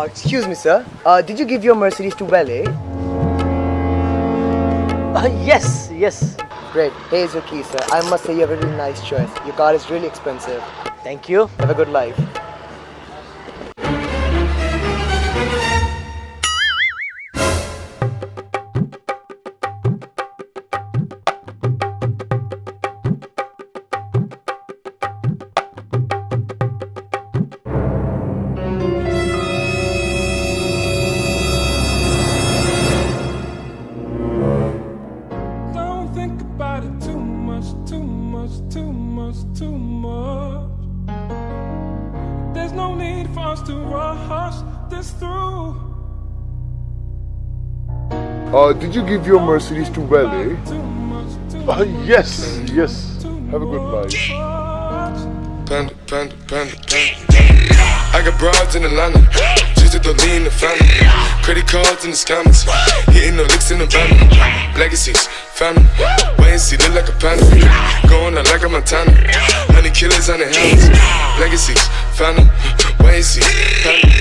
Excuse me, sir. Did you give your Mercedes to valet? Yes, yes. Great. Here's your key, sir. I must say you have a really nice choice. Your car is really expensive. Thank you. Have a good life. Don't think about it too much, too much, too much, too much. There's no need for us to rush this through. Did you give your Mercedes to valet? Yes, yes. Have a good life. Panda, panda, panda, panda. I got broads in Atlanta, just to lean in the family. Credit cards in the scammers, hitting the licks in the van. Legacies, family, wait and see, look like a panda. Going out like a Montana, honey killers on the helmets. Legacies, family, wait and see.